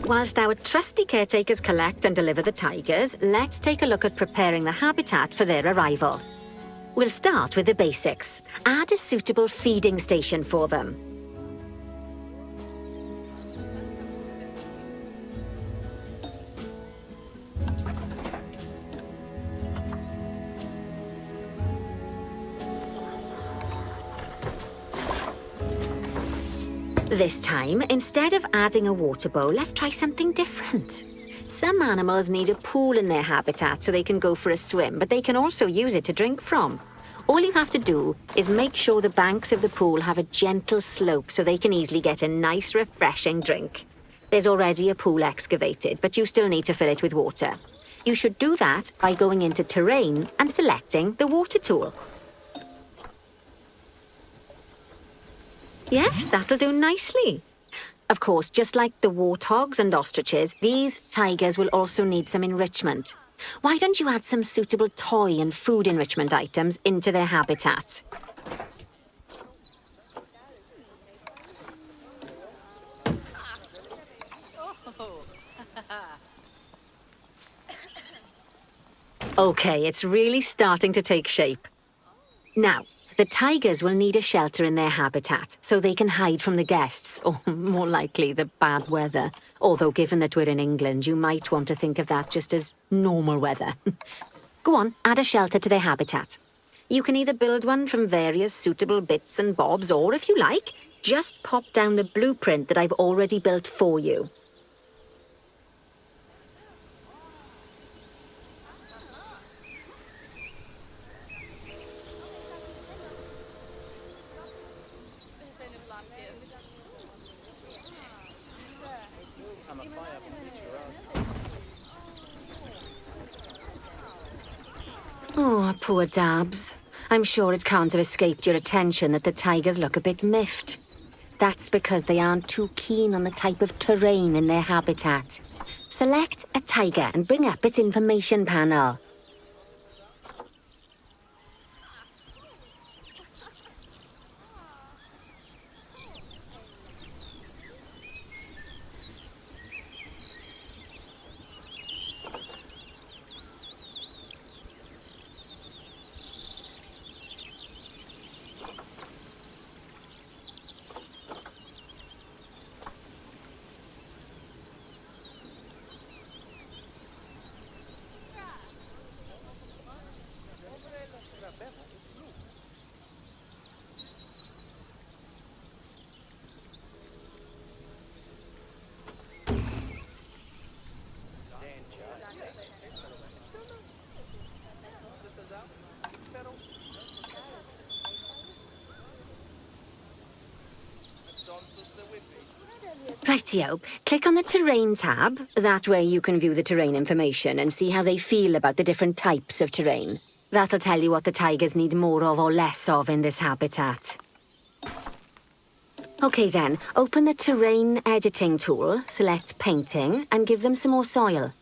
Whilst our trusty caretakers collect and deliver the tigers, let's take a look at preparing the habitat for their arrival. We'll start with the basics. Add a suitable feeding station for them. This time, instead of adding a water bowl, let's try something different. Some animals need a pool in their habitat so they can go for a swim, but they can also use it to drink from. All you have to do is make sure the banks of the pool have a gentle slope so they can easily get a nice, refreshing drink. There's already a pool excavated, but you still need to fill it with water. You should do that by going into Terrain and selecting the water tool. Yes, that'll do nicely. Of course, just like the warthogs and ostriches, these tigers will also need some enrichment. Why don't you add some suitable toy and food enrichment items into their habitat? Okay, it's really starting to take shape. Now, the tigers will need a shelter in their habitat so they can hide from the guests, or more likely, the bad weather. Although, given that we're in England, you might want to think of that just as normal weather. Go on, add a shelter to their habitat. You can either build one from various suitable bits and bobs, or if you like, just pop down the blueprint that I've already built for you. Oh, poor Dabs. I'm sure it can't have escaped your attention that the tigers look a bit miffed. That's because they aren't too keen on the type of terrain in their habitat. Select a tiger and bring up its information panel. Rightio, click on the Terrain tab. That way you can view the terrain information and see how they feel about the different types of terrain. That'll tell you what the tigers need more of or less of in this habitat. Okay then, open the Terrain editing tool, select Painting, and give them some more soil.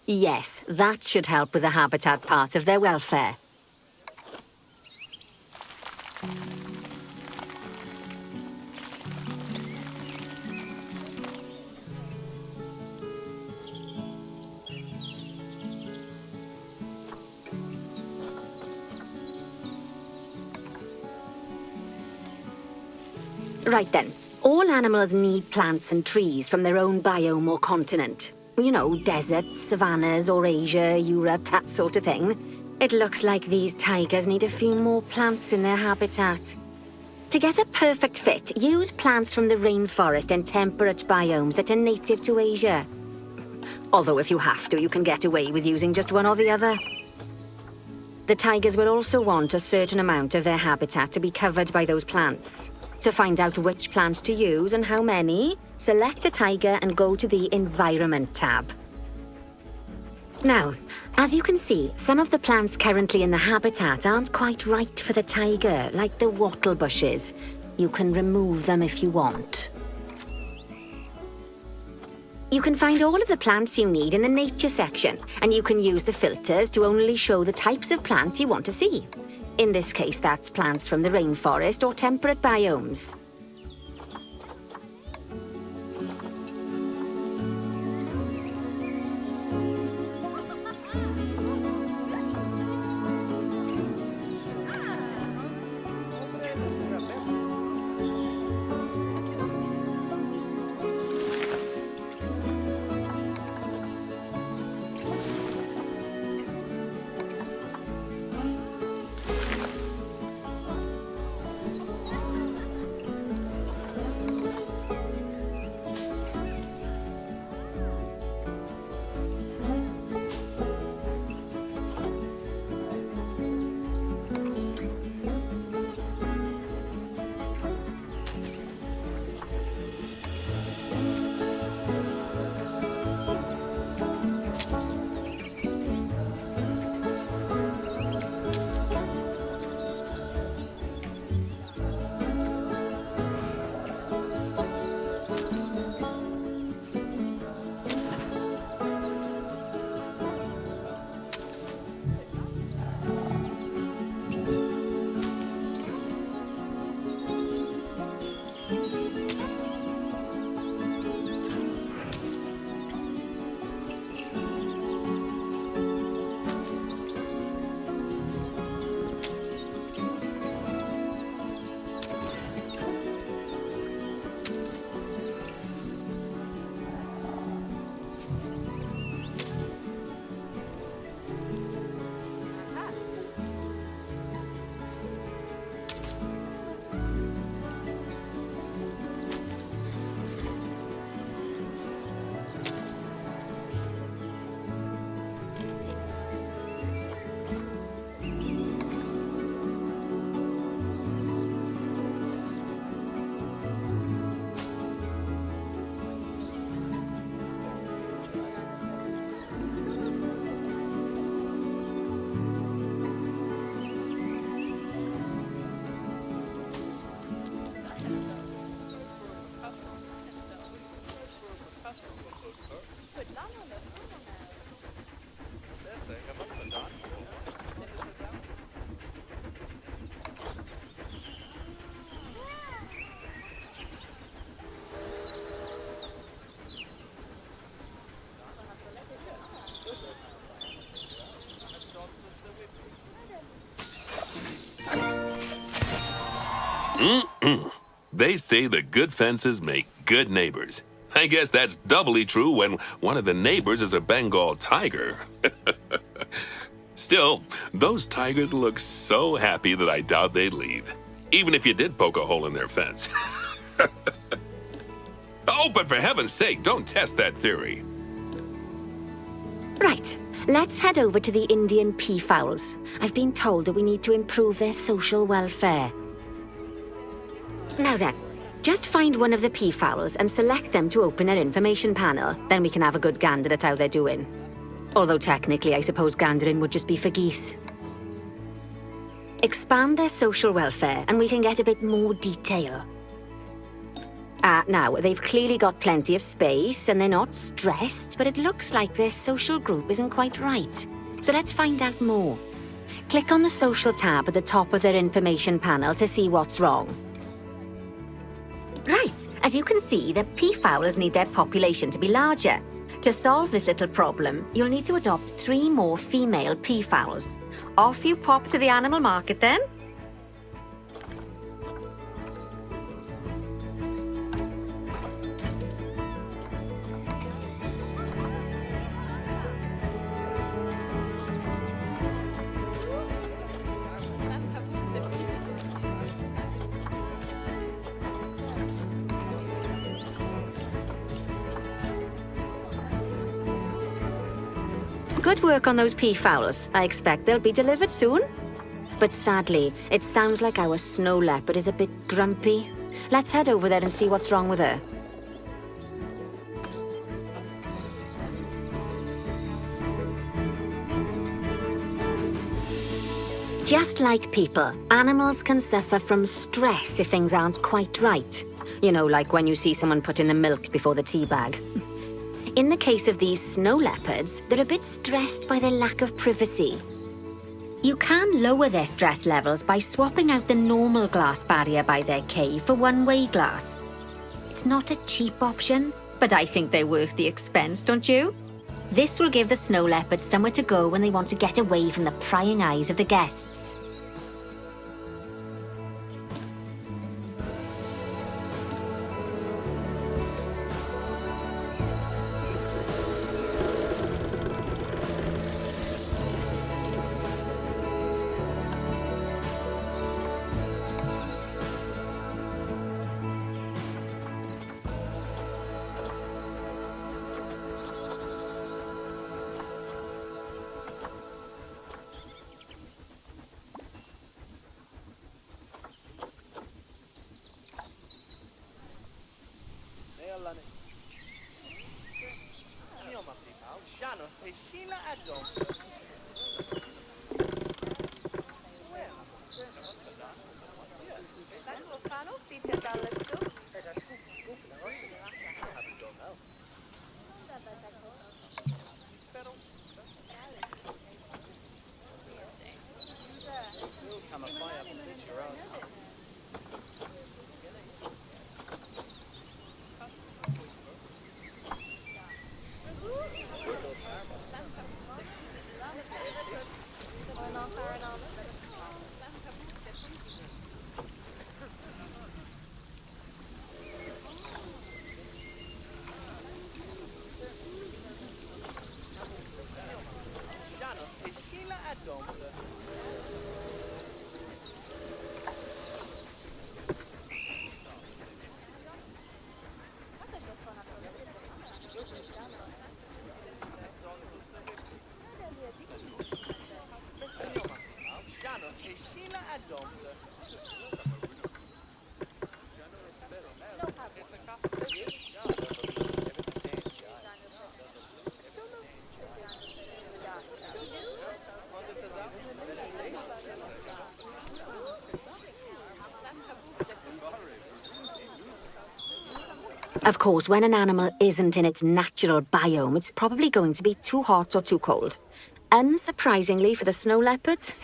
Yes, that should help with the habitat part of their welfare. Right then, all animals need plants and trees from their own biome or continent. You know, deserts, savannas, or Asia, Europe, that sort of thing. It looks like these tigers need a few more plants in their habitat. To get a perfect fit, use plants from the rainforest and temperate biomes that are native to Asia. Although if you have to, you can get away with using just one or the other. The tigers will also want a certain amount of their habitat to be covered by those plants. To find out which plants to use and how many, select a tiger and go to the Environment tab. Now, as you can see, some of the plants currently in the habitat aren't quite right for the tiger, like the wattle bushes. You can remove them if you want. You can find all of the plants you need in the Nature section, and you can use the filters to only show the types of plants you want to see. In this case, that's plants from the rainforest or temperate biomes. They say that good fences make good neighbors. I guess that's doubly true when one of the neighbors is a Bengal tiger. Still, those tigers look so happy that I doubt they'd leave, even if you did poke a hole in their fence. Oh, but for heaven's sake, don't test that theory. Right, let's head over to the Indian peafowls. I've been told that we need to improve their social welfare. Now then, just find one of the peafowls and select them to open their information panel. Then we can have a good gander at how they're doing. Although technically, I suppose gandering would just be for geese. Expand their social welfare and we can get a bit more detail. Now, they've clearly got plenty of space and they're not stressed, but it looks like their social group isn't quite right. So let's find out more. Click on the social tab at the top of their information panel to see what's wrong. Right, as you can see, the peafowls need their population to be larger. To solve this little problem, you'll need to adopt 3 more female peafowls. Off you pop to the animal market then. Good work on those peafowls. I expect they'll be delivered soon. But sadly, it sounds like our snow leopard is a bit grumpy. Let's head over there and see what's wrong with her. Just like people, animals can suffer from stress if things aren't quite right. You know, like when you see someone put in the milk before the tea bag. In the case of these snow leopards, they're a bit stressed by their lack of privacy. You can lower their stress levels by swapping out the normal glass barrier by their cave for one-way glass. It's not a cheap option, but I think they're worth the expense, don't you? This will give the snow leopards somewhere to go when they want to get away from the prying eyes of the guests. Of course, when an animal isn't in its natural biome, it's probably going to be too hot or too cold. Unsurprisingly for the snow leopards,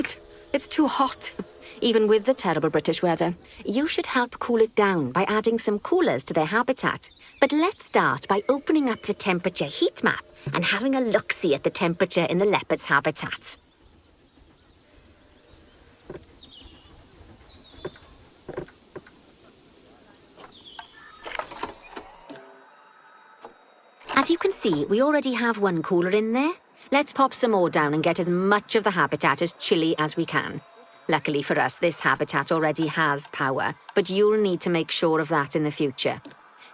it's too hot. Even with the terrible British weather. You should help cool it down by adding some coolers to their habitat. But let's start by opening up the temperature heat map and having a look-see at the temperature in the leopard's habitat. As you can see, we already have one cooler in there. Let's pop some more down and get as much of the habitat as chilly as we can. Luckily for us, this habitat already has power, but you'll need to make sure of that in the future.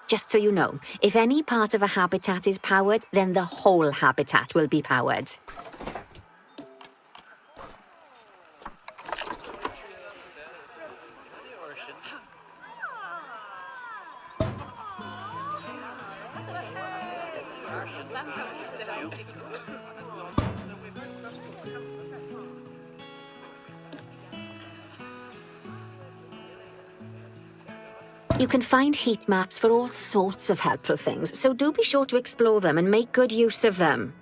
Just so you know, if any part of a habitat is powered, then the whole habitat will be powered. You can find heat maps for all sorts of helpful things, so do be sure to explore them and make good use of them.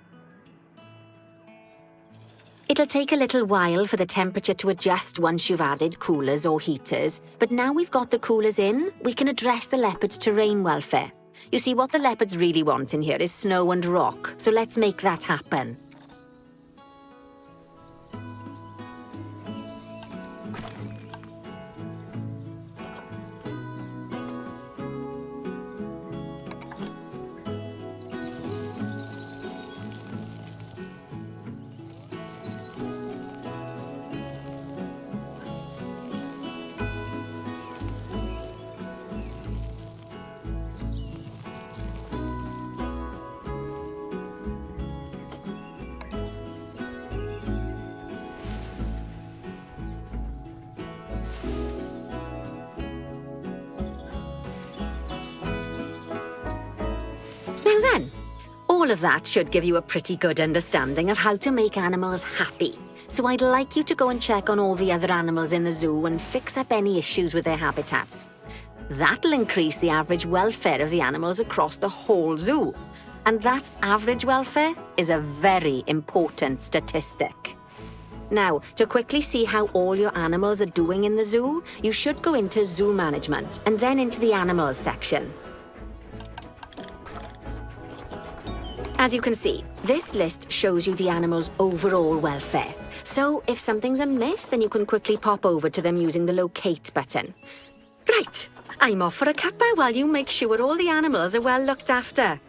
It'll take a little while for the temperature to adjust once you've added coolers or heaters, but now we've got the coolers in, we can address the leopards' terrain welfare. You see, what the leopards really want in here is snow and rock, so let's make that happen. Now then, all of that should give you a pretty good understanding of how to make animals happy. So I'd like you to go and check on all the other animals in the zoo and fix up any issues with their habitats. That'll increase the average welfare of the animals across the whole zoo. And that average welfare is a very important statistic. Now, to quickly see how all your animals are doing in the zoo, you should go into zoo management and then into the animals section. As you can see, this list shows you the animals' overall welfare. So if something's amiss, then you can quickly pop over to them using the locate button. Right, I'm off for a cuppa while you make sure all the animals are well looked after.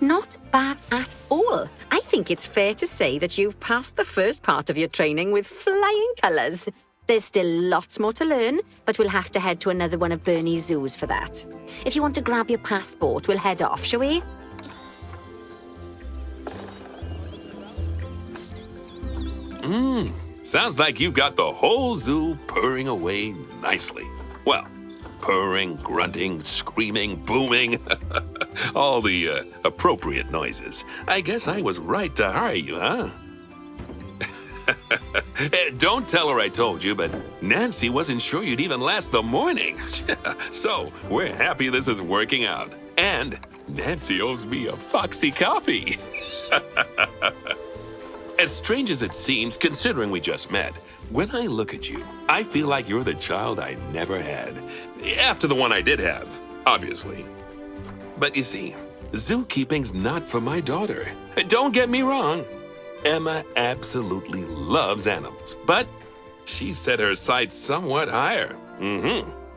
Not bad at all. I think it's fair to say that you've passed the first part of your training with flying colours. There's still lots more to learn, but we'll have to head to another one of Bernie's zoos for that. If you want to grab your passport, we'll head off, shall we? Sounds like you've got the whole zoo purring away nicely. Well, purring, grunting, screaming, booming. All the appropriate noises. I guess I was right to hire you, huh? Don't tell her I told you, but Nancy wasn't sure you'd even last the morning. So, we're happy this is working out. And Nancy owes me a foxy coffee. As strange as it seems, considering we just met, when I look at you, I feel like you're the child I never had. After the one I did have, obviously. But you see, zookeeping's not for my daughter. Don't get me wrong. Emma absolutely loves animals, but she set her sights somewhat higher.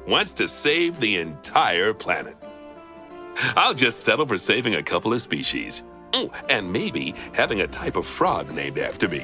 Wants to save the entire planet. I'll just settle for saving a couple of species. And maybe having a type of frog named after me.